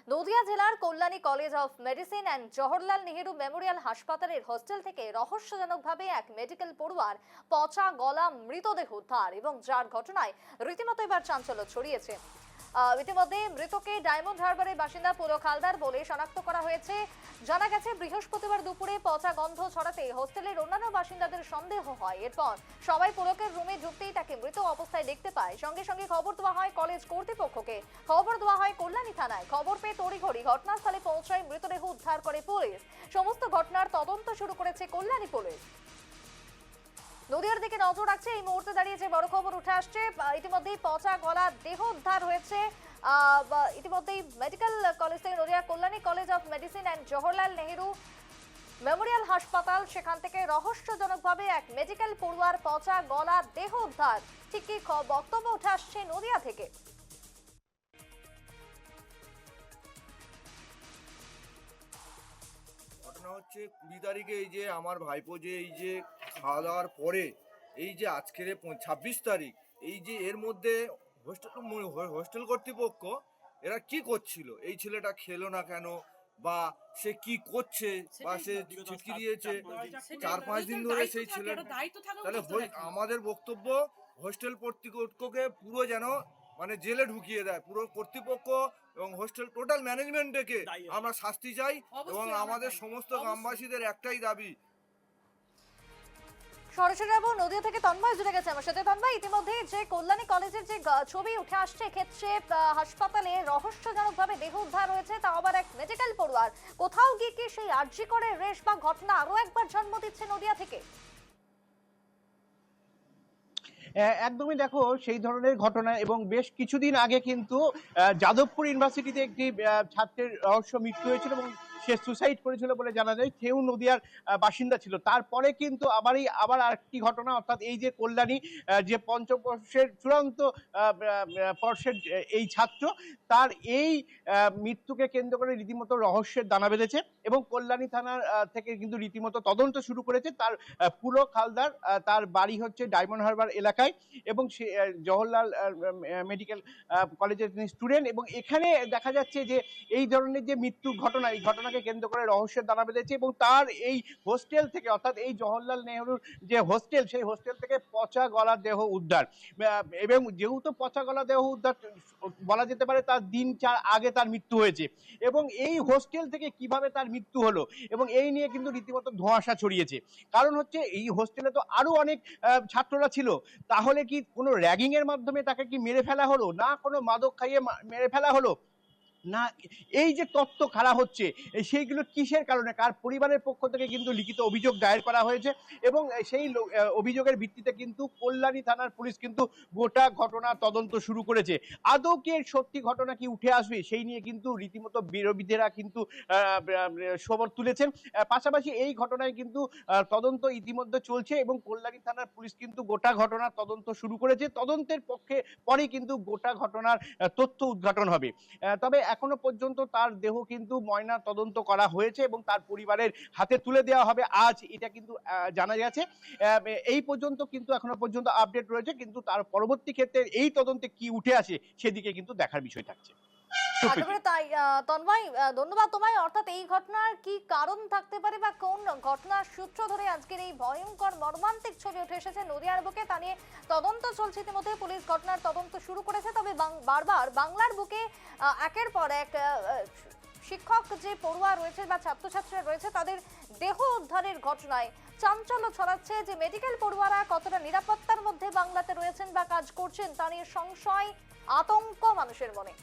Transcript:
নদিয়া জেলার Kalyani college of medicine and Jawaharlal Nehru Memorial হাসপাতালের hostel থেকে রহস্যজনকভাবে এক মেডিকেল পড়ুয়ার পচা গলা মৃতদেহ উদ্ধার এবং যার ঘটনায় রীতিমতো এবার চাঞ্চল্য ছড়িয়েছে। ইতিমধ্যে মৃতকে ডায়মন্ড হারবারের বাসিন্দা পুলক হালদার বলে শনাক্ত করা হয়েছে। জানা গেছে বৃহস্পতিবার দুপুরে পচা গন্ধ ছড়াতে হোস্টেলের অন্যান্য বাসিন্দাদের সন্দেহ হয়। এরপর সবাই পুলকের রুমে ঢুকতেই তাকে মৃত অবস্থায় দেখতে পায়। সঙ্গে সঙ্গে খবর দেওয়া হয় কলেজ কর্তৃপক্ষকে, খবর দেওয়া হয় কল্যাণী থানায়। খবর পেয়ে তড়িঘড়ি ঘটনাস্থলে পৌঁছায় মৃতদেহ উদ্ধার করে পুলিশ। সমস্ত ঘটনার তদন্ত শুরু করেছে কল্যাণী পুলিশ। নদিয়ার দিকে নজর রাখছে এই মুহূর্তে দাঁড়িয়ে যে বড় খবর উঠে আসছে, ইতিমধ্যেই পচা গলা দেহ উদ্ধার হয়েছে। ইতিমধ্যেই মেডিকেল কলেজ থেকে Nadia Kalyani college of medicine and Jawaharlal Nehru Memorial হাসপাতাল, সেখান থেকে রহস্যজনকভাবে এক মেডিকেল পড়ুয়ার পচা গলা দেহ উদ্ধার। ঠিক কি বক্তব্য উঠে আসছে নদিয়া থেকে। ঘটনা হচ্ছে 20 তারিখে এই যে আমার ভাইপো যে এই যে খাওয়া দাওয়ার পরে এই যে আজকের 26 তারিখ, এই যে এর মধ্যে হোস্টেল কর্তৃপক্ষ এরা কি করছিল, এই ছেলেটা খেলো না কেন, বা সে কি করছে, বা সে চিঠি দিয়েছে 4-5 দিন ধরে সেই ছেলে। তাহলে আমাদের বক্তব্য হোস্টেল কর্তৃপক্ষকে পুরো যেন মানে জেলে ঢুকিয়ে দেয়, পুরো কর্তৃপক্ষ এবং হোস্টেল টোটাল ম্যানেজমেন্টকে আমরা শাস্তি চাই। এবং আমাদের সমস্ত গ্রামবাসীদের একটাই দাবি। সরাসরি যাবো নদিয়া থেকে, তন্ময় জুড়ে গেছে আমার সাথে। তন্ময়, ইতিমধ্যে যে কল্যাণী কলেজের যে ছবি উঠে আসছে, ক্ষেত্রে হাসপাতালে রহস্যজনকভাবে দেহ উদ্ধার হয়েছে, তা আবার এক মেডিকেল পড়ুয়ার। কোথাও গিয়ে কি সেই আরজি করে রেশ বা ঘটনা আরো একবার জন্ম দিচ্ছে নদিয়া থেকে? একদমই দেখো সেই ধরনের ঘটনা। এবং বেশ কিছুদিন আগে কিন্তু যাদবপুর ইউনিভার্সিটিতে একটি ছাত্রের রহস্য মৃত্যু হয়েছিল এবং সে সুসাইড করেছিল বলে জানা যায়। সেও নদিয়ার বাসিন্দা ছিল। তারপরে কিন্তু আবার আরেকটি ঘটনা, অর্থাৎ এই যে কল্যাণী যে পঞ্চম বর্ষের চূড়ান্ত বর্ষের এই ছাত্র, তার এই মৃত্যুকে কেন্দ্র করে রীতিমতো রহস্যের দানা বেঁধেছে এবং কল্যাণী থানার থেকে কিন্তু রীতিমতো তদন্ত শুরু করেছে। তার পুলক হালদার, তার বাড়ি হচ্ছে ডায়মন্ড হারবার এলাকায় এবং সে জওহরলাল মেডিকেল কলেজের তিনি স্টুডেন্ট। এবং এখানে দেখা যাচ্ছে যে এই ধরনের যে মৃত্যুর ঘটনা, এই ঘটনাকে কেন্দ্র করে রহস্যের দানা বেঁধেছে এবং তার এই হোস্টেল থেকে, অর্থাৎ এই জওহরলাল নেহরুর যে হোস্টেল, সেই হোস্টেল থেকে পচা গলা দেহ উদ্ধার। এবং যেহেতু পচা গলা দেহ উদ্ধার বলা যেতে পারে, তার দিন 4 আগে তার মৃত্যু হয়েছে। এবং এই হোস্টেল থেকে কিভাবে তার মৃত্যু হলো এবং এই নিয়ে কিন্তু রীতিমতো ধোঁয়াশা ছড়িয়েছে। কারণ হচ্ছে এই হোস্টেলে তো আরো অনেক ছাত্ররা ছিল। তাহলে কি কোনো র্যাগিং এর মাধ্যমে তাকে কি মেরে ফেলা হলো, না কোনো মাদক খাইয়ে মেরে ফেলা হলো, না এই যে তত্ত্ব খাড়া হচ্ছে সেইগুলো কিসের কারণে? কার পরিবারের পক্ষ থেকে কিন্তু লিখিত অভিযোগ দায়ের করা হয়েছে এবং সেই অভিযোগের ভিত্তিতে কিন্তু কল্যাণী থানার পুলিশ কিন্তু গোটা ঘটনা তদন্ত শুরু করেছে। আদৌ কি সত্যি ঘটনা কি উঠে আসবে সেই নিয়ে কিন্তু রীতিমতো বিরোধীরা কিন্তু খবর তুলেছেন। পাশাপাশি এই ঘটনায় কিন্তু তদন্ত ইতিমধ্যে চলছে এবং কল্যাণী থানার পুলিশ কিন্তু গোটা ঘটনার তদন্ত শুরু করেছে। তদন্তের পরেই কিন্তু গোটা ঘটনার তথ্য উদ্ঘাটন হবে। তবে এখনো পর্যন্ত তার দেহ কিন্তু ময়না তদন্ত করা হয়েছে এবং তার পরিবারের হাতে তুলে দেওয়া হবে আজ, এটা কিন্তু জানা গেছে। এই পর্যন্ত কিন্তু এখনো পর্যন্ত আপডেট রয়েছে, কিন্তু তার পরবর্তী ক্ষেত্রে এই তদন্তে কি উঠে আসে সেদিকে কিন্তু দেখার বিষয় থাকছে। একেবারে তাই তন্ময়, ধন্যবাদ তোমায়। অর্থাৎ এই ঘটনার কি কারণ থাকতে পারে বা কোন ঘটনার সূত্র ধরে আজকের এই ভয়ঙ্কর মর্মান্তিক ছবি উঠে এসেছে নদিয়ার বুকে, তা নিয়ে তদন্ত চলছে। ইতিমধ্যে পুলিশ ঘটনার তদন্ত শুরু করেছে। তবে বারবার বাংলার বুকে একের পর এক শিক্ষক যে পড়ুয়া রয়েছে বা ছাত্রছাত্রীরা রয়েছে, তাদের দেহ উদ্ধারের ঘটনায় চাঞ্চল্য ছড়াচ্ছে। যে মেডিকেল পড়ুয়ারা কতটা নিরাপত্তার মধ্যে বাংলাতে রয়েছেন বা কাজ করছেন, তা নিয়ে সংশয়, আতঙ্ক মানুষের মনে।